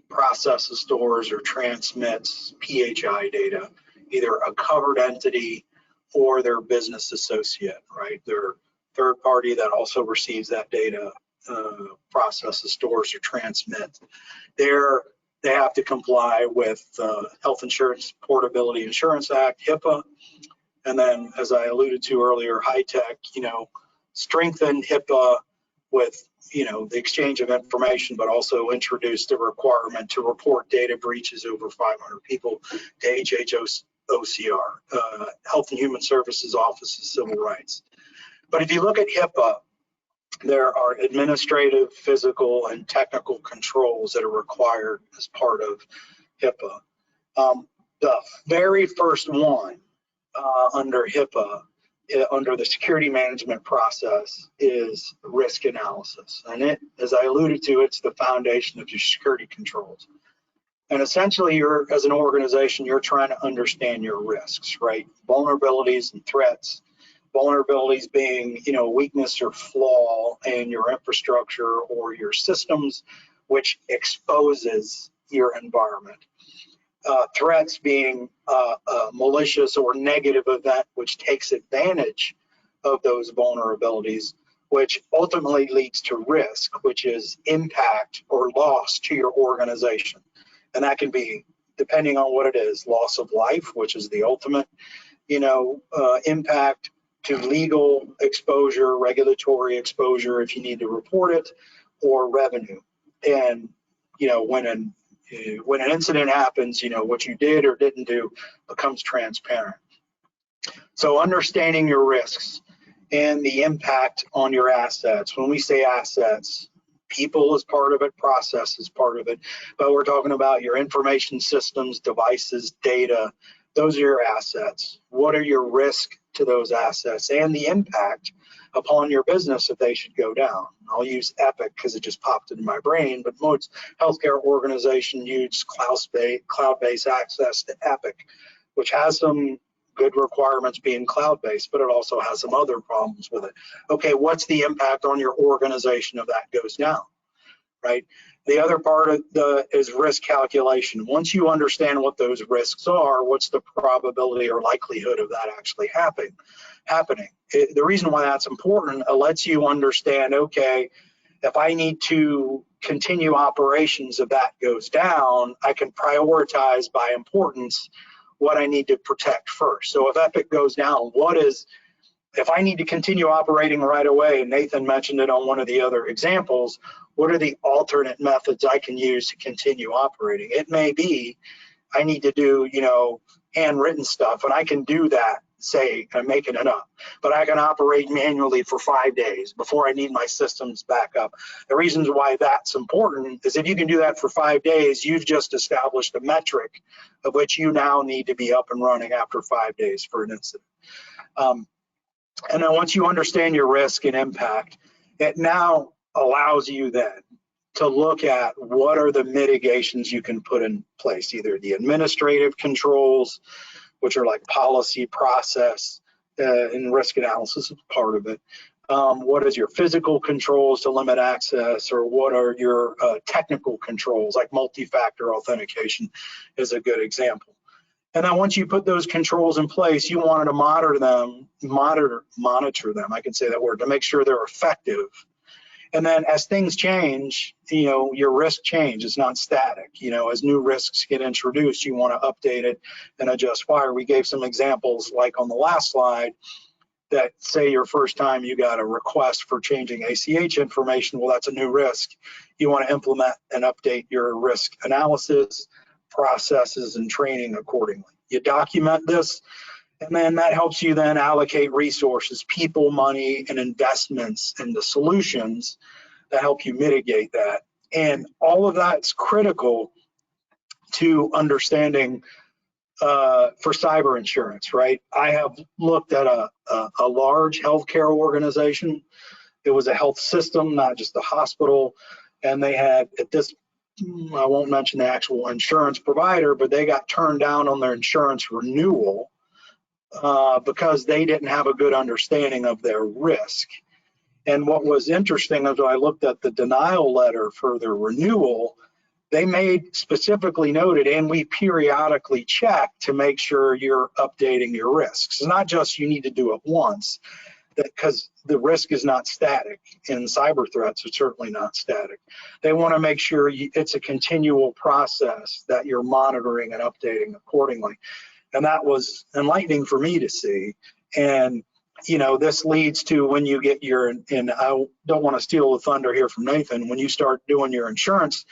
processes, stores, or transmits PHI data, either a covered entity or their business associate, right? Their third party that also receives that data, processes, stores, or transmits. They have to comply with Health Insurance Portability Insurance Act, HIPAA, and then, as I alluded to earlier, high-tech, strengthen HIPAA with, the exchange of information, but also introduced a requirement to report data breaches over 500 people to HHOCR, Health and Human Services Office of Civil Rights. But if you look at HIPAA, there are administrative, physical, and technical controls that are required as part of HIPAA. The very first one under HIPAA, under the security management process, is risk analysis. And it, as I alluded to, it's the foundation of your security controls. And essentially, as an organization, you're trying to understand your risks, right? Vulnerabilities and threats. Vulnerabilities being, weakness or flaw in your infrastructure or your systems, which exposes your environment. Threats being a malicious or negative event, which takes advantage of those vulnerabilities, which ultimately leads to risk, which is impact or loss to your organization. And that can be, depending on what it is, loss of life, which is the ultimate, impact, to legal exposure, regulatory exposure if you need to report it, or revenue. And, you know, when an incident happens, you know, what you did or didn't do becomes transparent. So understanding your risks and the impact on your assets. When we say assets, people is part of it, process is part of it, but we're talking about your information systems, devices, data. Those are your assets. What are your risks to those assets and the impact upon your business if they should go down? I'll use Epic because it just popped into my brain, but most healthcare organizations use cloud-based access to Epic, which has some good requirements being cloud-based, but it also has some other problems with it. Okay, what's the impact on your organization if that goes down, right? The other part of is risk calculation. Once you understand what those risks are, what's the probability or likelihood of that actually happening? The reason why that's important, it lets you understand, okay, if I need to continue operations, if that goes down, I can prioritize by importance what I need to protect first. So if Epic goes down, if I need to continue operating right away, Nathan mentioned it on one of the other examples, what are the alternate methods I can use to continue operating? It may be I need to do, you know, handwritten stuff, and I can do that, say, I'm making it up, but I can operate manually for 5 days before I need my systems back up. The reasons why that's important is if you can do that for 5 days, you've just established a metric of which you now need to be up and running after 5 days for an incident. And then once you understand your risk and impact, it now allows you then to look at what are the mitigations you can put in place, either the administrative controls, which are like policy, process, and risk analysis is part of it. What is your physical controls to limit access, or what are your technical controls, like multi-factor authentication is a good example. And then once you put those controls in place, you wanted to monitor them, I can say that word, to make sure they're effective. And then as things change, you know, your risk change is not static. You know, as new risks get introduced, you want to update it and adjust fire. We gave some examples like on the last slide that say your first time you got a request for changing ACH information. Well, that's a new risk. You want to implement and update your risk analysis, processes, and training accordingly. You document this, and then that helps you then allocate resources, people, money, and investments into solutions that help you mitigate that. And all of that's critical to understanding for cyber insurance, right? I have looked at a large healthcare organization. It was a health system, not just a hospital. And they had at this, I won't mention the actual insurance provider, but they got turned down on their insurance renewal because they didn't have a good understanding of their risk. And what was interesting is when I looked at the denial letter for their renewal, they made specifically noted, and we periodically check to make sure you're updating your risks. It's not just you need to do it once, because the risk is not static. In cyber threats, it's certainly not static. They want to make sure it's a continual process that you're monitoring and updating accordingly. And that was enlightening for me to see. And, you know, this leads to when you get your, and I don't want to steal the thunder here from Nathan, when you start doing your insurance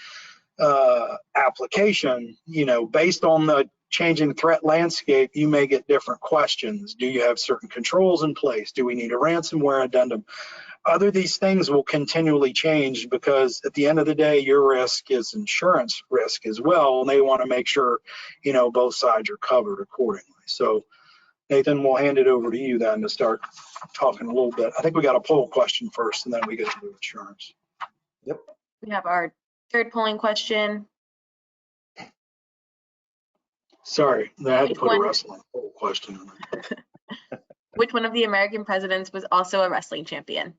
application, you know, based on the changing threat landscape, you may get different questions. Do you have certain controls in place? Do we need a ransomware addendum? Other these things will continually change because at the end of the day, your risk is insurance risk as well. And they want to make sure, you know, both sides are covered accordingly. So Nathan, we'll hand it over to you then to start talking a little bit. I think we got a poll question first and then we get into insurance. Yep. We have our third polling question. Sorry, I had to Which put a one? wrestling poll question in there. Which one of the American presidents was also a wrestling champion?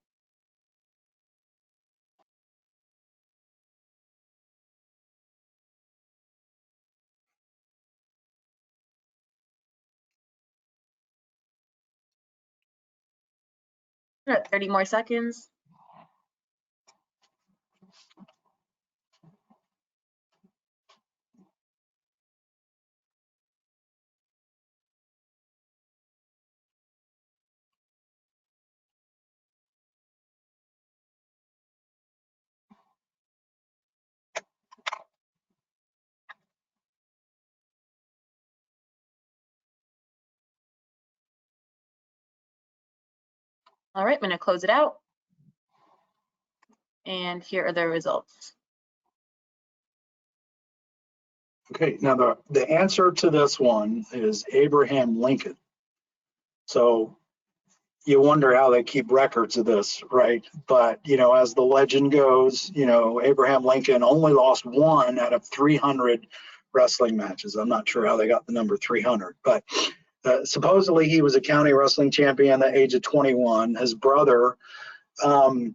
We're at 30 more seconds. All right, I'm going to close it out. And here are the results. Okay, now the answer to this one is Abraham Lincoln. So you wonder how they keep records of this, right? But, you know, as the legend goes, you know, Abraham Lincoln only lost 1 out of 300 wrestling matches. I'm not sure how they got the number 300, but supposedly he was a county wrestling champion at the age of 21. His brother, I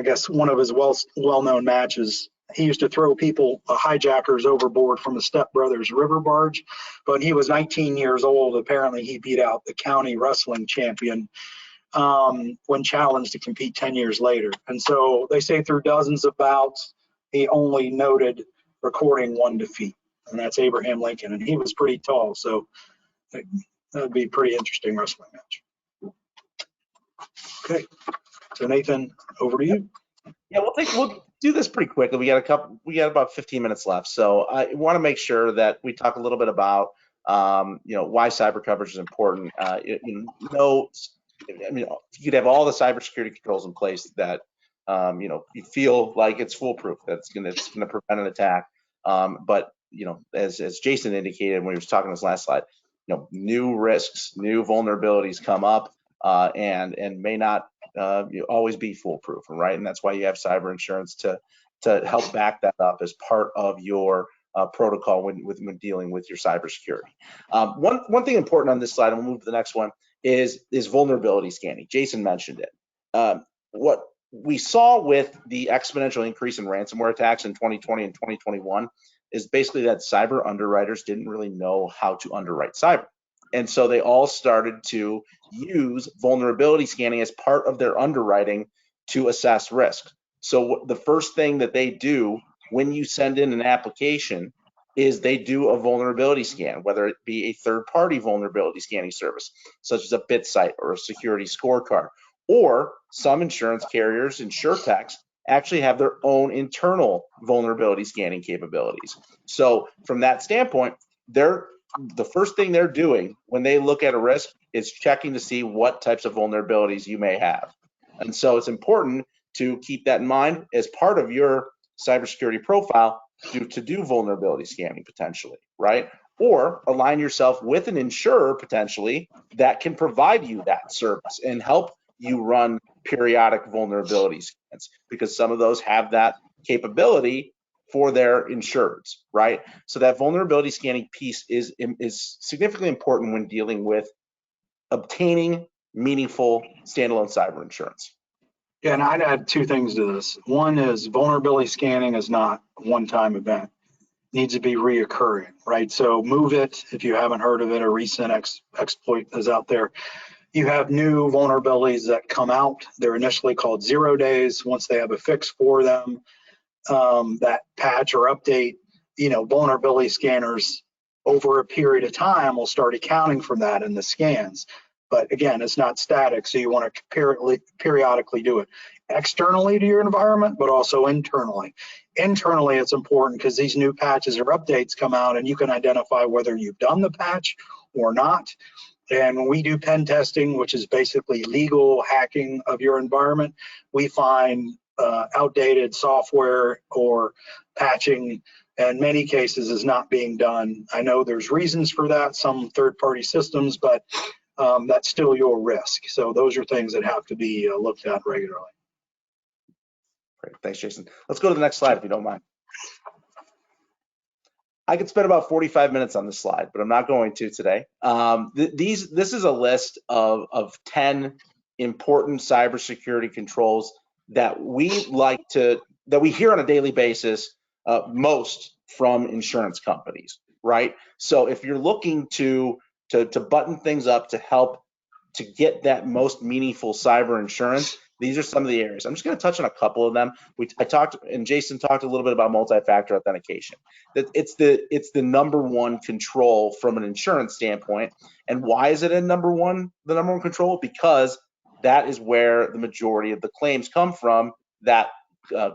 guess one of his well-known matches, he used to throw people, hijackers, overboard from the Step Brothers river barge. But when he was 19 years old, apparently he beat out the county wrestling champion when challenged to compete 10 years later. And so they say through dozens of bouts, he only noted recording 1 defeat, and that's Abraham Lincoln. And he was pretty tall, so that would be a pretty interesting wrestling match. Okay, so Nathan, over to you. Yeah, we'll do this pretty quickly. We got about 15 minutes left. So I want to make sure that we talk a little bit about, you know, why cyber coverage is important. You know, I mean, you could have all the cybersecurity controls in place that, you know, you feel like it's foolproof, that's gonna prevent an attack. But, you know, as Jason indicated when he was talking in his last slide, you know, new risks, new vulnerabilities come up, and may not you always be foolproof, right? And that's why you have cyber insurance to help back that up as part of your protocol when dealing with your cybersecurity. One thing important on this slide, and we'll move to the next one, is vulnerability scanning. Jason mentioned it. What we saw with the exponential increase in ransomware attacks in 2020 and 2021 is basically that cyber underwriters didn't really know how to underwrite cyber. And so they all started to use vulnerability scanning as part of their underwriting to assess risk. So the first thing that they do when you send in an application is they do a vulnerability scan, whether it be a third-party vulnerability scanning service, such as a BitSite or a security scorecard, or some insurance carriers, InsurTechs, actually have their own internal vulnerability scanning capabilities. So from that standpoint, the first thing they're doing when they look at a risk is checking to see what types of vulnerabilities you may have. And so it's important to keep that in mind as part of your cybersecurity profile to do vulnerability scanning potentially, right? Or align yourself with an insurer potentially that can provide you that service and help you run periodic vulnerability scans, because some of those have that capability for their insureds, right? So that vulnerability scanning piece is significantly important when dealing with obtaining meaningful standalone cyber insurance. Yeah, and I'd add 2 things to this. One is vulnerability scanning is not a one-time event. It needs to be reoccurring, right? So move it, if you haven't heard of it, a recent exploit is out there. You have new vulnerabilities that come out. They're initially called 0 days. Once they have a fix for them, that patch or update, you know, vulnerability scanners over a period of time will start accounting for that in the scans. But again, it's not static, so you want to periodically do it externally to your environment, but also internally. Internally, it's important because these new patches or updates come out and you can identify whether you've done the patch or not. And when we do pen testing, which is basically legal hacking of your environment, we find outdated software or patching in many cases is not being done. I know there's reasons for that, some third-party systems, but that's still your risk. So those are things that have to be looked at regularly. Great, thanks, Jason. Let's go to the next slide if you don't mind. I could spend about 45 minutes on this slide, but I'm not going to today. This is a list of 10 important cybersecurity controls that we hear on a daily basis, most from insurance companies, right? So if you're looking to button things up to help to get that most meaningful cyber insurance, these are some of the areas. I'm just going to touch on a couple of them. I talked, and Jason talked a little bit about multi-factor authentication. That it's the number one control from an insurance standpoint. And why is it the number one control? Because that is where the majority of the claims come from, that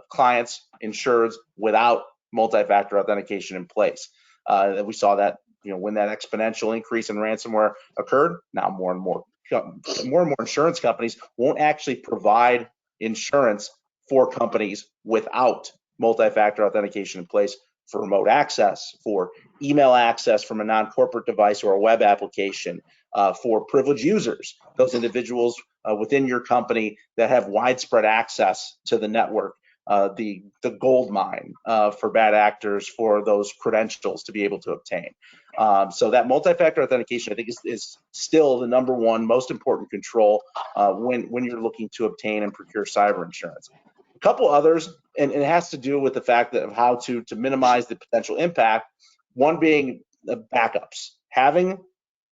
clients insureds without multi-factor authentication in place. We saw that, you know, when that exponential increase in ransomware occurred, now more and more and more insurance companies won't actually provide insurance for companies without multi-factor authentication in place for remote access, for email access from a non-corporate device or a web application, for privileged users, those individuals within your company that have widespread access to the network, the gold mine for bad actors for those credentials to be able to obtain. So that multi-factor authentication, I think, is still the #1 most important control when you're looking to obtain and procure cyber insurance. A couple others, and it has to do with the fact that of how to minimize the potential impact. One being backups, having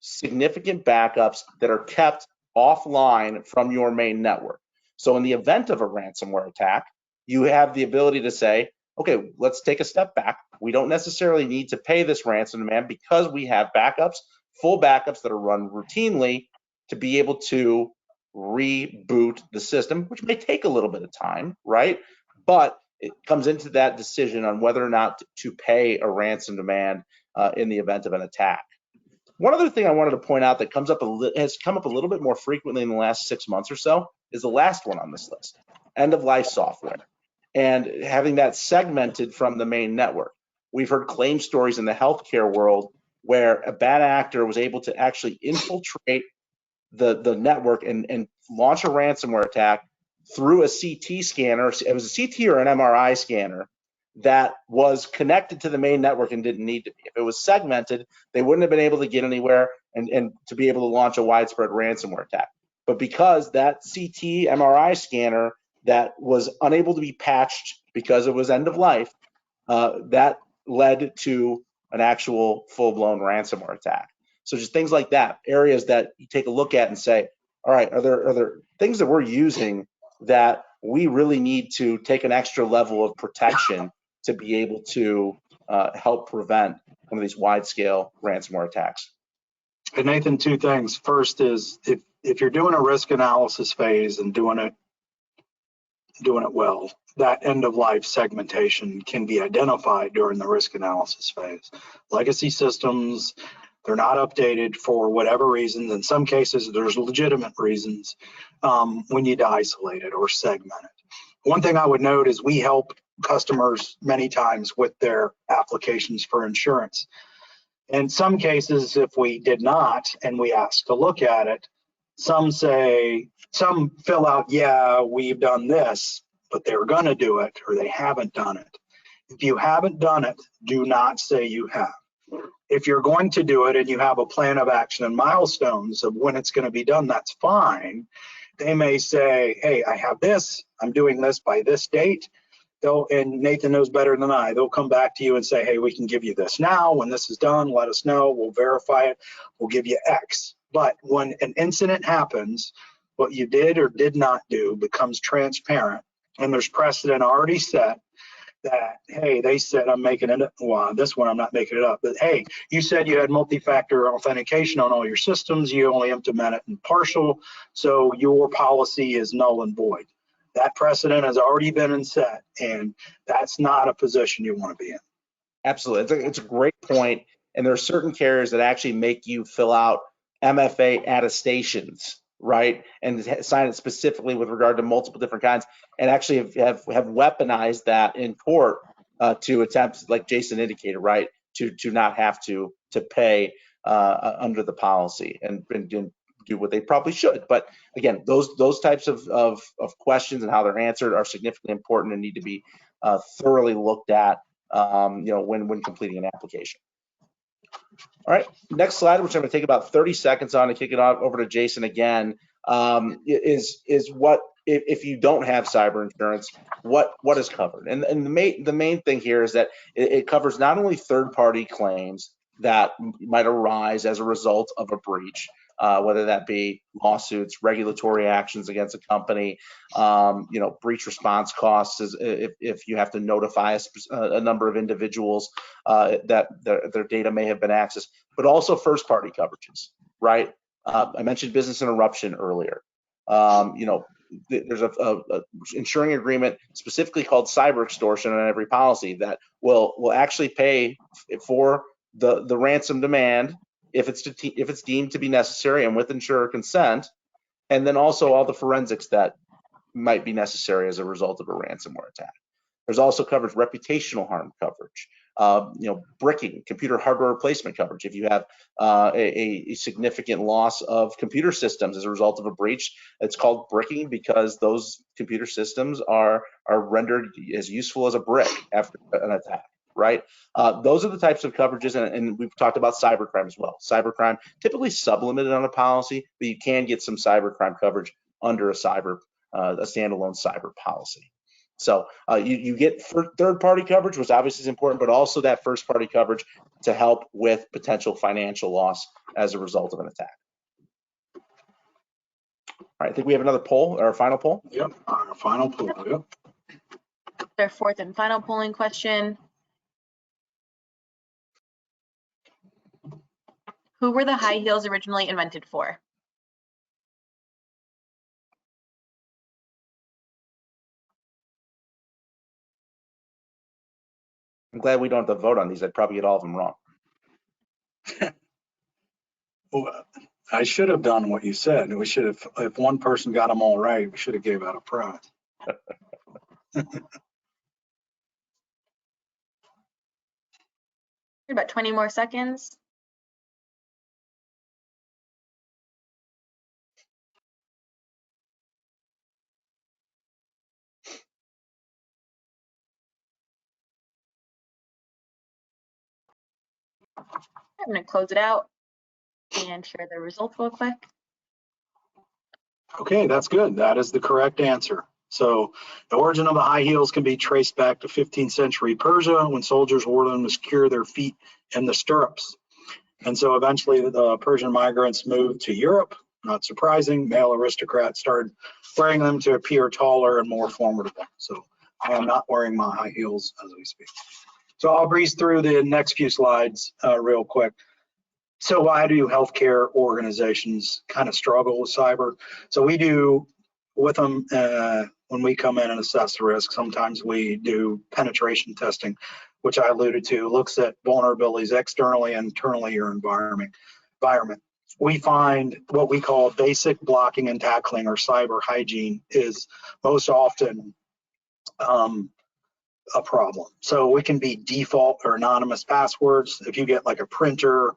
significant backups that are kept offline from your main network. So in the event of a ransomware attack, you have the ability to say, okay, let's take a step back. We don't necessarily need to pay this ransom demand because we have backups, full backups that are run routinely to be able to reboot the system, which may take a little bit of time, right? But it comes into that decision on whether or not to pay a ransom demand in the event of an attack. One other thing I wanted to point out that has come up a little bit more frequently in the last 6 months or so is the last one on this list, end-of-life software, and having that segmented from the main network. We've heard claim stories in the healthcare world where a bad actor was able to actually infiltrate the network and launch a ransomware attack through a CT scanner. It was a CT or an MRI scanner that was connected to the main network and didn't need to be. If it was segmented, they wouldn't have been able to get anywhere and to be able to launch a widespread ransomware attack. But because that CT MRI scanner that was unable to be patched because it was end of life, that led to an actual full-blown ransomware attack. So just things like that, areas that you take a look at and say, all right, are there things that we're using that we really need to take an extra level of protection to be able to help prevent one of these wide-scale ransomware attacks? And Nathan, two things. First is if you're doing a risk analysis phase and doing it well, that end-of-life segmentation can be identified during the risk analysis phase. Legacy systems, they're not updated for whatever reasons. In some cases, there's legitimate reasons. We need to isolate it or segment it. One thing I would note is we help customers many times with their applications for insurance. In some cases, if we did not and we ask to look at it, some fill out, yeah, we've done this, but they were going to do it or they haven't done it. If you haven't done it, do not say you have. If you're going to do it and you have a plan of action and milestones of when it's going to be done, that's fine. They may say, hey, I have this, I'm doing this by this date. And Nathan knows better than I, they'll come back to you and say, hey, we can give you this now. When this is done, let us know, we'll verify it, we'll give you X. But when an incident happens, what you did or did not do becomes transparent, and there's precedent already set that, hey, they said I'm making it up. Well, this one I'm not making it up, but hey, you said you had multi-factor authentication on all your systems, you only implement it in partial, so your policy is null and void. That precedent has already been set, and that's not a position you want to be in. Absolutely, it's a great point. And there are certain carriers that actually make you fill out MFA attestations, right, and sign it specifically with regard to multiple different kinds, and actually have weaponized that in court to attempt, like Jason indicated, right, to not have to pay under the policy and do what they probably should. But again, those types of questions and how they're answered are significantly important and need to be thoroughly looked at, when completing an application. All right, next slide, which I'm going to take about 30 seconds on to kick it off over to Jason again, is what if you don't have cyber insurance, what is covered? And the main thing here is that it covers not only third-party claims that might arise as a result of a breach, whether that be lawsuits, regulatory actions against a company, breach response costs, if you have to notify a number of individuals that their data may have been accessed, but also first-party coverages, right? I mentioned business interruption earlier. There's a insuring agreement specifically called cyber extortion on every policy that will actually pay for the ransom demand if it's deemed to be necessary and with insurer consent, and then also all the forensics that might be necessary as a result of a ransomware attack. There's also coverage, reputational harm coverage, bricking, computer hardware replacement coverage. If you have a significant loss of computer systems as a result of a breach, it's called bricking because those computer systems are rendered as useful as a brick after an attack, right? Those are the types of coverages, and we've talked about cybercrime as well. Cybercrime, typically sublimited on a policy, but you can get some cybercrime coverage under a standalone cyber policy. So you get third-party coverage, which obviously is important, but also that first-party coverage to help with potential financial loss as a result of an attack. All right, I think we have another poll, or a final poll. Yep, our final poll. Yep. Their fourth and final polling question. Who were the high heels originally invented for? I'm glad we don't have to vote on these. I'd probably get all of them wrong. Well, I should have done what you said. We should have, if one person got them all right, we should have gave out a prize. About 20 more seconds. I'm going to close it out and share the results real quick. Okay, that's good. That is the correct answer. So the origin of the high heels can be traced back to 15th century Persia when soldiers wore them to secure their feet in the stirrups. And so eventually the Persian migrants moved to Europe. Not surprising, male aristocrats started wearing them to appear taller and more formidable. So I am not wearing my high heels as we speak. So I'll breeze through the next few slides real quick. So why do healthcare organizations kind of struggle with cyber? So we do with them when we come in and assess the risk. Sometimes we do penetration testing, which I alluded to, looks at vulnerabilities externally and internally your environment. We find what we call basic blocking and tackling, or cyber hygiene, is most often a problem. So we can be default or anonymous passwords. If you get like a printer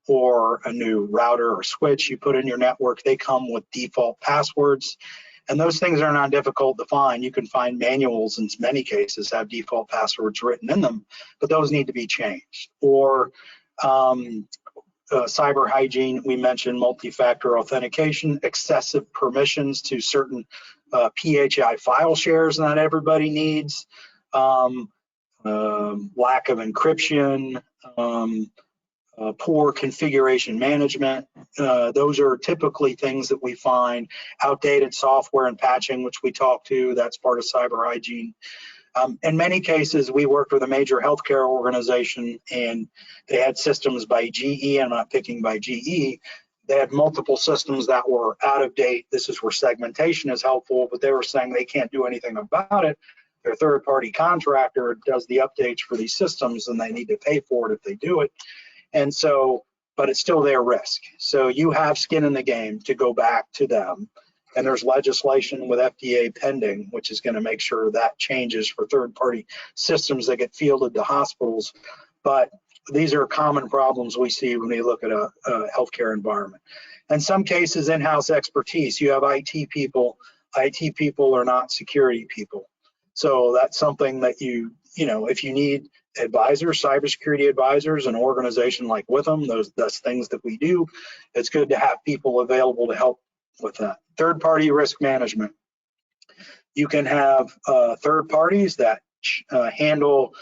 or a new router or switch you put in your network, they come with default passwords. And those things are not difficult to find. You can find manuals in many cases have default passwords written in them, but those need to be changed. Or cyber hygiene, we mentioned multi-factor authentication, excessive permissions to certain PHI file shares not everybody needs, lack of encryption, poor configuration management. Those are typically things that we find. Outdated software and patching, which we talked to, that's part of cyber hygiene. In many cases, we worked with a major healthcare organization and they had systems by GE, I'm not picking by GE, they had multiple systems that were out of date. This is where segmentation is helpful, but they were saying they can't do anything about it. Their third-party contractor does the updates for these systems and they need to pay for it if they do it. And so, but it's still their risk. So you have skin in the game to go back to them. And there's legislation with FDA pending, which is going to make sure that changes for third-party systems that get fielded to hospitals. But these are common problems we see when we look at a healthcare environment. In some cases, in-house expertise. You have IT people. IT people are not security people. So that's something that if you need advisors, cybersecurity advisors, an organization like Withum, that's things that we do. It's good to have people available to help with that. Third-party risk management. You can have third parties that handle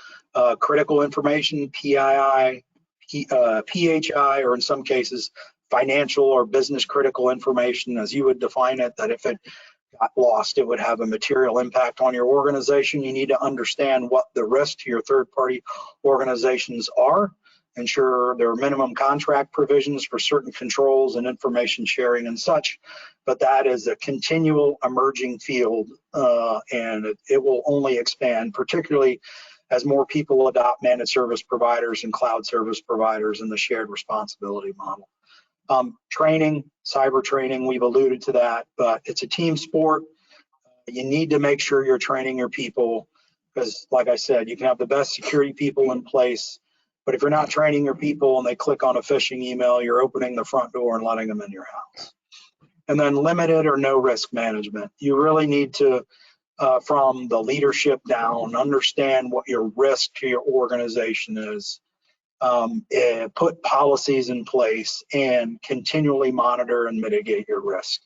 critical information, PII, PHI, or in some cases, financial or business critical information, as you would define it, that if it got lost, it would have a material impact on your organization. You need to understand what the risk to your third-party organizations are. Ensure there are minimum contract provisions for certain controls and information sharing and such, but that is a continual emerging field and it will only expand, particularly as more people adopt managed service providers and cloud service providers in the shared responsibility model. Training, cyber training, we've alluded to that, but it's a team sport. You need to make sure you're training your people because, like I said, you can have the best security people in place, but if you're not training your people and they click on a phishing email, you're opening the front door and letting them in your house. And then limited or no risk management. You really need to, from the leadership down, understand what your risk to your organization is, put policies in place, and continually monitor and mitigate your risk.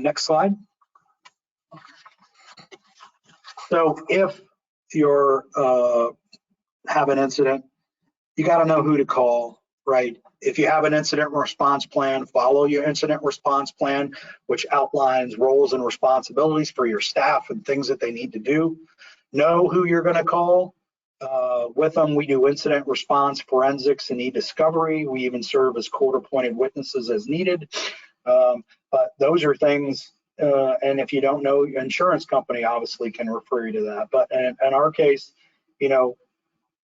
Next slide. So if you're have an incident, you got to know who to call, right? If you have an incident response plan, follow your incident response plan, which outlines roles and responsibilities for your staff and things that they need to do. Know who you're going to call. With them, we do incident response, forensics, and e-discovery. We even serve as court-appointed witnesses as needed. But those are things, and if you don't know, your insurance company obviously can refer you to that. But in our case, you know,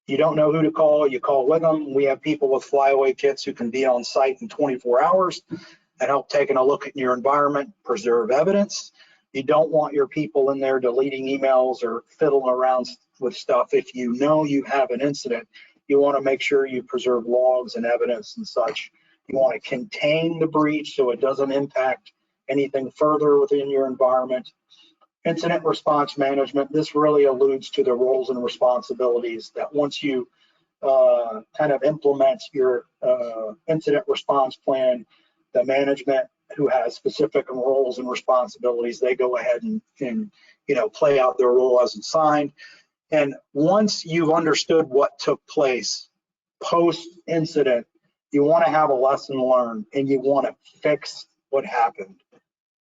you don't know who to call, you call Withum. We have people with flyaway kits who can be on site in 24 hours and help taking a look at your environment, preserve evidence. You don't want your people in there deleting emails or fiddling around with stuff. If you know you have an incident, you want to make sure you preserve logs and evidence and such. You want to contain the breach so it doesn't impact anything further within your environment. Incident response management, this really alludes to the roles and responsibilities that once you kind of implement your incident response plan, the management who has specific roles and responsibilities, they go ahead and you know, play out their role as assigned. And once you've understood what took place post-incident, you want to have a lesson learned and you want to fix what happened.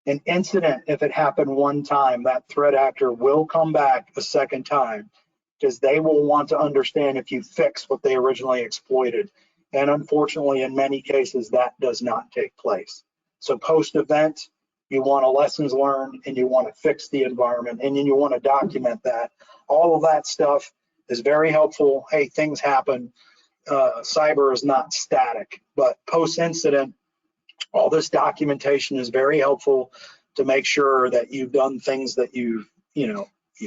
An incident, if it happened one time, that threat actor will come back a second time because they will want to understand if you fix what they originally exploited. And unfortunately, in many cases, that does not take place. So post-event, you want a lessons learned and you want to fix the environment and then you want to document that. All of that stuff is very helpful. Hey, things happen. Cyber is not static, but post-incident, all this documentation is very helpful to make sure that you've done things that you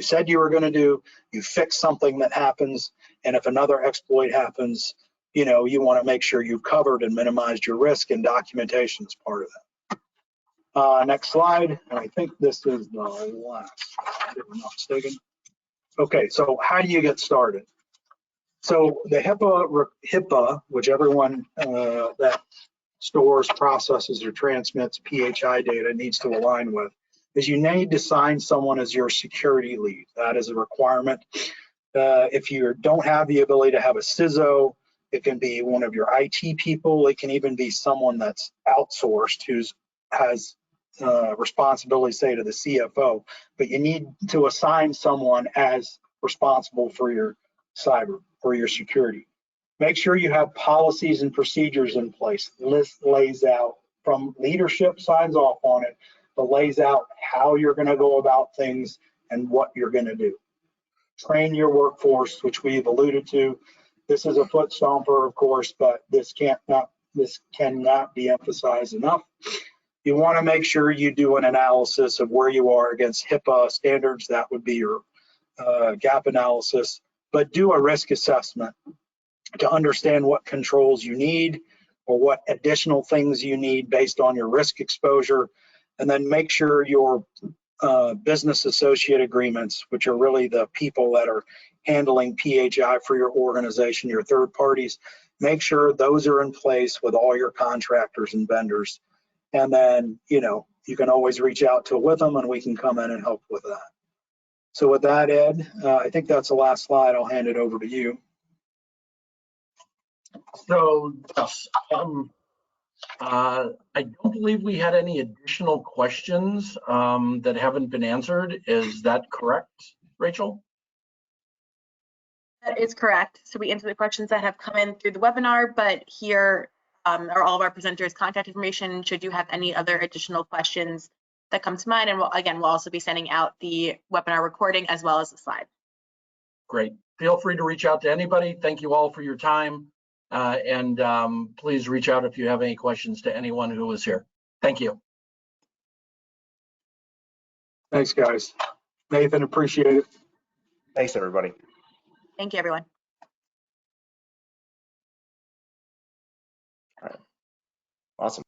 said you were going to do. You fix something that happens, and if another exploit happens, you want to make sure you've covered and minimized your risk, and documentation is part of that. Next slide, and I think this is the last, if I'm not mistaken. Okay, so how do you get started? So the HIPAA, which everyone that stores, processes, or transmits PHI data needs to align with, is you need to assign someone as your security lead. That is a requirement. If you don't have the ability to have a CISO, it can be one of your IT people. It can even be someone that's outsourced who has responsibility, say, to the CFO. But you need to assign someone as responsible for your cyber or your security. Make sure you have policies and procedures in place. List lays out from leadership, signs off on it, but lays out how you're going to go about things and what you're going to do. Train your workforce, which we've alluded to. This is a foot stomper, of course, but this cannot be emphasized enough. You want to make sure you do an analysis of where you are against HIPAA standards. That would be your gap analysis, but do a risk assessment to understand what controls you need or what additional things you need based on your risk exposure, and then make sure your business associate agreements, which are really the people that are handling PHI for your organization, your third parties, make sure those are in place with all your contractors and vendors. And then, you can always reach out to Withum and we can come in and help with that. So with that, Ed, I think that's the last slide. I'll hand it over to you. So, yes, I don't believe we had any additional questions that haven't been answered. Is that correct, Rachel? That is correct. So we answered the questions that have come in through the webinar, but here are all of our presenters' contact information should you have any other additional questions that come to mind. And we'll also be sending out the webinar recording as well as the slide. Great. Feel free to reach out to anybody. Thank you all for your time. Please reach out if you have any questions to anyone who was here. Thank you. Thanks, guys. Nathan, appreciate it. Thanks, everybody. Thank you, everyone. Awesome.